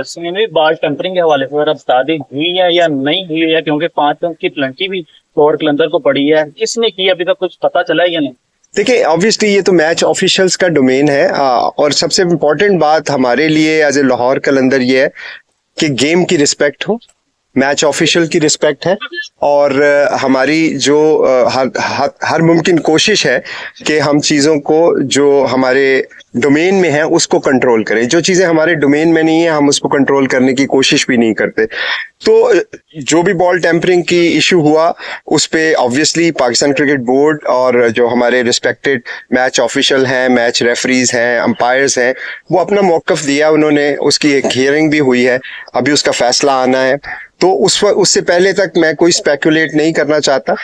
इसमें भी ball tampering के हवाले से अगर शादी हुई है या नहीं हुई है, क्योंकि 5 अंक की प्लेंटी भी लाहौर कलंदर को पड़ी है, किसने की अभी तक कुछ पता चला है या नहीं? देखिए, ऑब्वियसली ये तो मैच ऑफिशियल्स का डोमेन है, और सबसे इम्पोर्टेंट बात हमारे लिए एज ए लाहौर कलंदर ये है कि गेम की रिस्पेक्ट हो, मैच ऑफिशियल की रिस्पेक्ट है, और हमारी जो हर मुमकिन कोशिश है कि हम चीज़ों को जो हमारे डोमेन में है उसको कंट्रोल करें। जो चीज़ें हमारे डोमेन में नहीं है हम उसको कंट्रोल करने की कोशिश भी नहीं करते। तो जो भी बॉल टेम्परिंग की इशू हुआ उस पे ऑब्वियसली पाकिस्तान क्रिकेट बोर्ड और जो हमारे रिस्पेक्टेड मैच ऑफिशियल हैं, मैच रेफरीज हैं, अंपायर्स हैं, वो अपना मौक़िफ़ दिया उन्होंने, उसकी एक हियरिंग भी हुई है, अभी उसका फैसला आना है। तो उससे पहले तक मैं कोई स्पेकुलेट नहीं करना चाहता,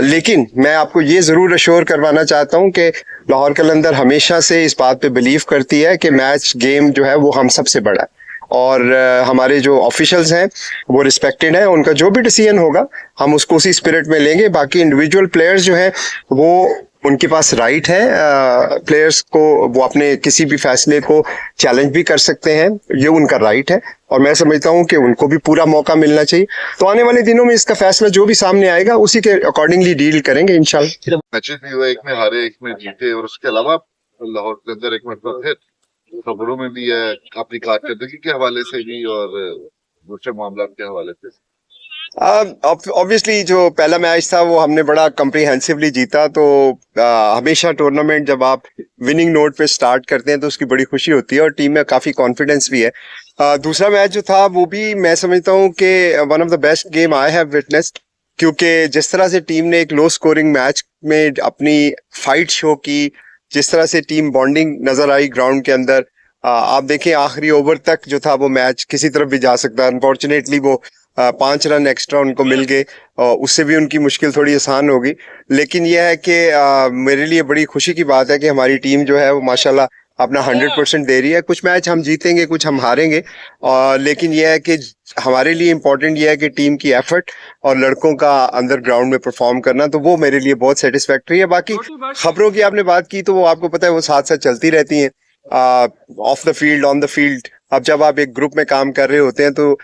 लेकिन मैं आपको ये ज़रूर अश्योर करवाना चाहता हूँ कि लाहौर कलंदर हमेशा से इस बात पे बिलीव करती है कि मैच गेम जो है वो हम सबसे बड़ा है, और हमारे जो ऑफिशियल्स हैं वो रिस्पेक्टेड हैं, उनका जो भी डिसीजन होगा हम उसको उसी स्पिरिट में लेंगे। बाकी इंडिविजुअल प्लेयर्स जो हैं वो उनके पास राइट है, प्लेयर्स को वो अपने किसी भी फैसले को चैलेंज भी कर सकते हैं, ये उनका राइट है, और मैं समझता हूँ कि उनको भी पूरा मौका मिलना चाहिए। तो आने वाले दिनों में इसका फैसला जो भी सामने आएगा उसी के अकॉर्डिंगली डील करेंगे इंशाल्लाह। मैचेस भी हुए, एक में हारे एक में जीते, और उसके अलावा लाहौर के अंदर एक मतलब फिर खबरों में भी है अपनी कारकर्दगी के हवाले से भी और दूसरे मामला के हवाले से। ऑब्वियसली जो पहला मैच था वो हमने बड़ा कम्प्रीहेंसिवली जीता, तो हमेशा टूर्नामेंट जब आप विनिंग नोट पे स्टार्ट करते हैं तो उसकी बड़ी खुशी होती है और टीम में काफ़ी कॉन्फिडेंस भी है। दूसरा मैच जो था वो भी मैं समझता हूँ कि one of the best game I have witnessed, क्योंकि जिस तरह से टीम ने एक लो स्कोरिंग मैच में अपनी फाइट शो की, जिस तरह से टीम बॉन्डिंग नजर आई ग्राउंड के अंदर, आप देखें आखिरी ओवर तक जो था वो मैच किसी तरफ भी जा सकता है। अनफॉर्चुनेटली वो 5 रन एक्स्ट्रा उनको मिल गए, उससे भी उनकी मुश्किल थोड़ी आसान होगी। लेकिन यह है कि मेरे लिए बड़ी खुशी की बात है कि हमारी टीम जो है वो माशाल्लाह अपना 100% दे रही है। कुछ मैच हम जीतेंगे, कुछ हम हारेंगे, लेकिन यह है कि हमारे लिए इम्पोर्टेंट यह है कि टीम की एफर्ट और लड़कों का अंदर ग्राउंड में परफॉर्म करना, तो वो मेरे लिए बहुत सेटिस्फैक्ट्री है। बाकी खबरों की आपने बात की तो वो आपको पता है वो साथ साथ चलती रहती हैं, of the field, on the field. अब जब आप एक ग्रुप में काम कर रहे होते हैं तो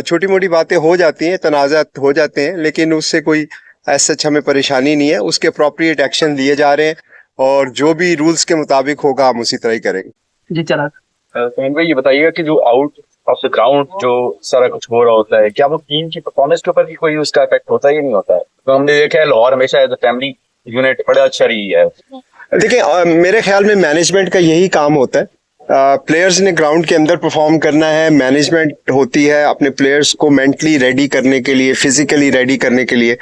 छोटी मोटी बातें हो जाती हैं, तनाज़ात हो जाते हैं, लेकिन उससे कोई ऐसा सच हमें परेशानी नहीं है। उसके अप्रोप्रिएट एक्शन लिए जा रहे हैं और जो भी रूल्स के मुताबिक होगा हम उसी तरह ही करेंगे। जी चला। तो भाई ये बताइएगा कि जो आउट ऑफ द ग्राउंड जो सारा कुछ हो रहा होता है, क्या वो टीम की परफॉर्मेंस के ऊपर भी कोई उसका इफेक्ट होता है या नहीं होता है? तो हमने देखा है लाहौर हमेशा एज अ फैमिली यूनिट बड़ा अच्छा रही है। देखिए, मेरे ख्याल में मैनेजमेंट का यही काम होता है। प्लेयर्स ने ग्राउंड के अंदर परफॉर्म करना है, मैनेजमेंट होती है अपने प्लेयर्स को मेंटली रेडी करने के लिए, फिजिकली रेडी करने के लिए।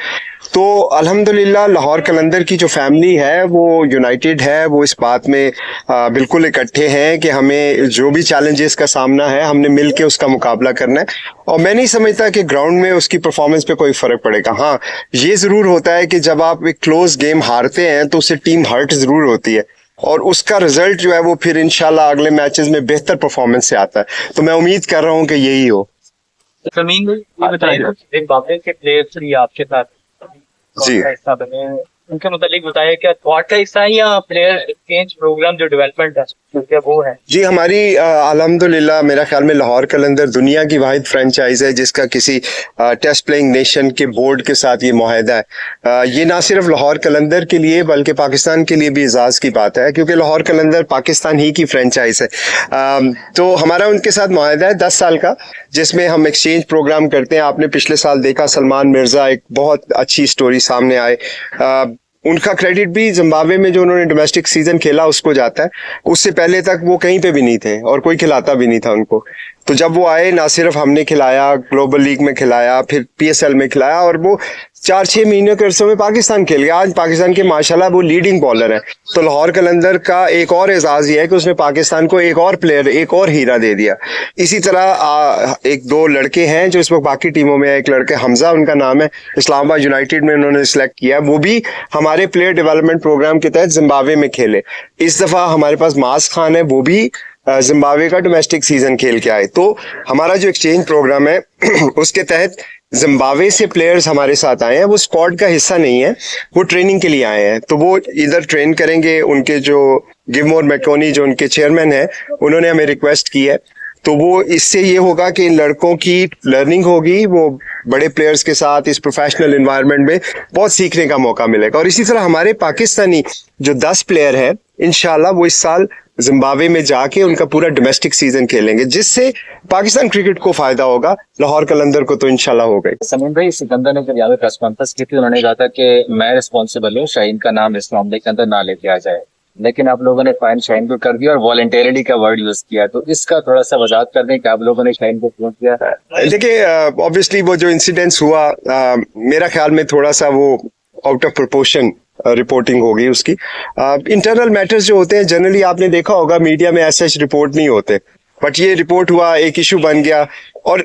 तो अल्हम्दुलिल्लाह लाहौर कलंदर की जो फैमिली है वो यूनाइटेड है, वो इस बात में बिल्कुल इकट्ठे हैं कि हमें जो भी चैलेंजेस का सामना है हमने मिल के उसका मुकाबला करना है, और मैं नहीं समझता कि ग्राउंड में उसकी परफॉर्मेंस पे कोई फर्क पड़ेगा। हाँ, ये ज़रूर होता है कि जब आप एक क्लोज गेम हारते हैं तो उससे टीम हर्ट ज़रूर होती है, और उसका रिजल्ट जो है वो फिर इंशाल्लाह अगले मैचेस में बेहतर परफॉर्मेंस से आता है। तो मैं उम्मीद कर रहा हूँ कि यही हो। जमीन एक बाबे के प्लेयर्स भी आपके साथ जी, हिस्सा बने, उनके मुतालिक बताया क्या थॉट का हिस्सा है या प्लेयर एक्सचेंज प्रोग्राम जो डेवलपमेंट है क्या वो है? जी, हमारी अल्हम्दुलिल्लाह मेरा ख्याल में लाहौर कलंदर दुनिया की वाहिद फ्रेंचाइज है जिसका किसी टेस्ट प्लेइंग नेशन के बोर्ड के साथ ये मुआहदा है। ये ना सिर्फ लाहौर कलंदर के लिए बल्कि पाकिस्तान के लिए भी एजाज़ की बात है, क्योंकि लाहौर कलंदर पाकिस्तान ही की फ्रेंचाइज है। तो हमारा उनके साथ मुआहदा है 10 साल का, जिसमें हम एक्सचेंज प्रोग्राम करते हैं। आपने पिछले साल देखा सलमान मिर्ज़ा, एक बहुत अच्छी स्टोरी सामने आए। उनका क्रेडिट भी जिम्बाब्वे में जो उन्होंने डोमेस्टिक सीजन खेला उसको जाता है। उससे पहले तक वो कहीं पे भी नहीं थे और कोई खिलाता भी नहीं था उनको। तो जब वो आए ना सिर्फ हमने खिलाया, ग्लोबल लीग में खिलाया, फिर PSL में खिलाया, और वो 4-6 महीने के अरसे में पाकिस्तान खेल गया। आज पाकिस्तान के माशाल्लाह वो लीडिंग बॉलर है। तो लाहौर कलंदर का एक और एजाज़ ये है कि उसने पाकिस्तान को एक और प्लेयर, एक और हीरा दे दिया। इसी तरह एक दो लड़के हैं जो इस वक्त बाकी टीमों में है। एक लड़के हमजा उनका नाम है, इस्लामाबाद यूनाइटेड में उन्होंने सिलेक्ट किया, वो भी हमारे प्लेयर डेवलपमेंट प्रोग्राम के तहत जिम्बाब्वे में खेले। इस दफ़ा हमारे पास मास खान है, वो भी जिम्बाब्वे का डोमेस्टिक सीजन खेल के आए। तो हमारा जो एक्सचेंज प्रोग्राम है उसके तहत जिम्बाब्वे से प्लेयर्स हमारे साथ आए हैं। वो स्क्वाड का हिस्सा नहीं है, वो ट्रेनिंग के लिए आए हैं। तो वो इधर ट्रेन करेंगे। उनके जो गिवमोर मैकोनी जो उनके चेयरमैन हैं, उन्होंने हमें रिक्वेस्ट की है तो वो इससे ये होगा कि इन लड़कों की लर्निंग होगी, वो बड़े प्लेयर्स के साथ इस प्रोफेशनल एनवायरनमेंट में बहुत सीखने का मौका मिलेगा। और इसी तरह हमारे पाकिस्तानी जो 10 प्लेयर हैं, इंशाल्लाह वो इस साल जिम्बाब्वे में जाके उनका पूरा डोमेस्टिक सीजन खेलेंगे, जिससे पाकिस्तान क्रिकेट को फायदा होगा, लाहौर कलंदर को तो इंशाल्लाह होगा ही। समीम भाई, सिकंदर ने जब यहाँ पे प्रेस कॉन्फ्रेंस की थी, उन्होंने कहा था कि मैं रिस्पॉन्सिबल हूँ, शाहीन का नाम इस मामले के अंदर ना लेके आ जाए, लेकिन आप लोगों ने फाइन शाहीन को कर दिया और वॉलंटरिटी का वर्ड यूज किया, तो इसका थोड़ा सा वजाहत कर दें कि आप लोगों ने शाहीन को क्यों किया? देखिए, ऑब्वियसली वो जो इंसिडेंट्स हुआ, मेरा ख्याल में थोड़ा सा वो आउट ऑफ प्रोपोर्शन रिपोर्टिंग होगी उसकी। इंटरनल मैटर्स जो होते हैं जनरली आपने देखा होगा मीडिया में ऐसे रिपोर्ट नहीं होते, बट ये रिपोर्ट हुआ, एक इशू बन गया, और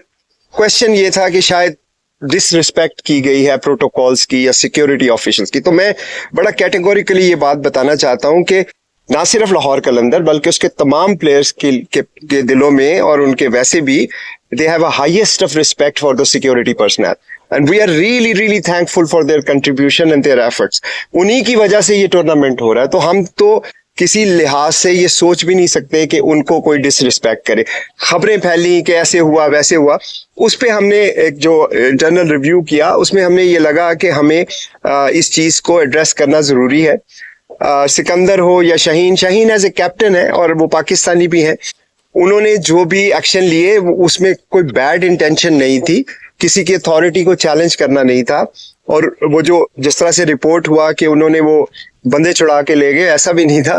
क्वेश्चन ये था कि शायद डिसरिस्पेक्ट की गई है प्रोटोकॉल्स की या सिक्योरिटी ऑफिशियल्स की। तो मैं बड़ा कैटेगोरिकली ये बात बताना चाहता हूं कि ना सिर्फ लाहौर कलंदर बल्कि उसके तमाम प्लेयर्स के दिलों में और उनके वैसे भी they have a highest of respect for the security personnel, and we are really really thankful for their contribution and their efforts. उन्हीं की वजह से ये टूर्नामेंट हो रहा है, तो हम तो किसी लिहाज से ये सोच भी नहीं सकते कि उनको कोई डिसरिस्पेक्ट करे। खबरें फैली कि ऐसे हुआ वैसे हुआ, उस पे हमने एक जो इंटरनल रिव्यू किया उसमें हमने ये लगा कि हमें इस चीज को एड्रेस करना जरूरी है। सिकंदर हो या शाहीन एज ए कैप्टन है और वो पाकिस्तानी भी हैं, उन्होंने जो भी एक्शन लिए उसमें कोई बैड इंटेंशन नहीं थी, किसी की अथॉरिटी को चैलेंज करना नहीं था। और वो जो जिस तरह से रिपोर्ट हुआ कि उन्होंने वो बंदे छुड़ा के ले गए, ऐसा भी नहीं था।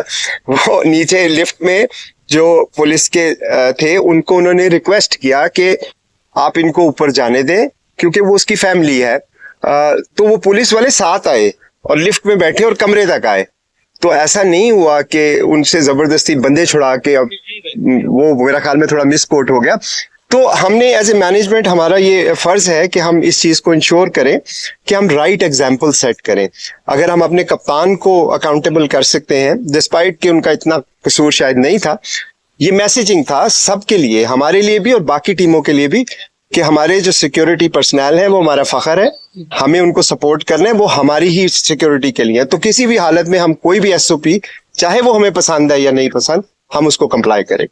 वो नीचे लिफ्ट में जो पुलिस के थे उनको उन्होंने रिक्वेस्ट किया कि आप इनको ऊपर जाने दें क्योंकि वो उसकी फैमिली है। तो वो पुलिस वाले साथ आए और लिफ्ट में बैठे और कमरे तक आए। तो ऐसा नहीं हुआ कि उनसे जबरदस्ती बंदे छुड़ा के, अब वो मेरा ख्याल में थोड़ा मिस कोट हो गया। तो हमने एज ए मैनेजमेंट हमारा ये फर्ज है कि हम इस चीज को इंश्योर करें कि हम राइट एग्जाम्पल सेट करें। अगर हम अपने कप्तान को अकाउंटेबल कर सकते हैं डिस्पाइट कि उनका इतना कसूर शायद नहीं था, ये मैसेजिंग था सबके लिए, हमारे लिए भी और बाकी टीमों के लिए भी, कि हमारे जो सिक्योरिटी पर्सनल है वो हमारा फखर है, हमें उनको सपोर्ट करना है, वो हमारी ही सिक्योरिटी के लिए। तो किसी भी हालत में हम कोई भी SOP, चाहे वो हमें पसंद है या नहीं पसंद, हम उसको कंप्लाई करें।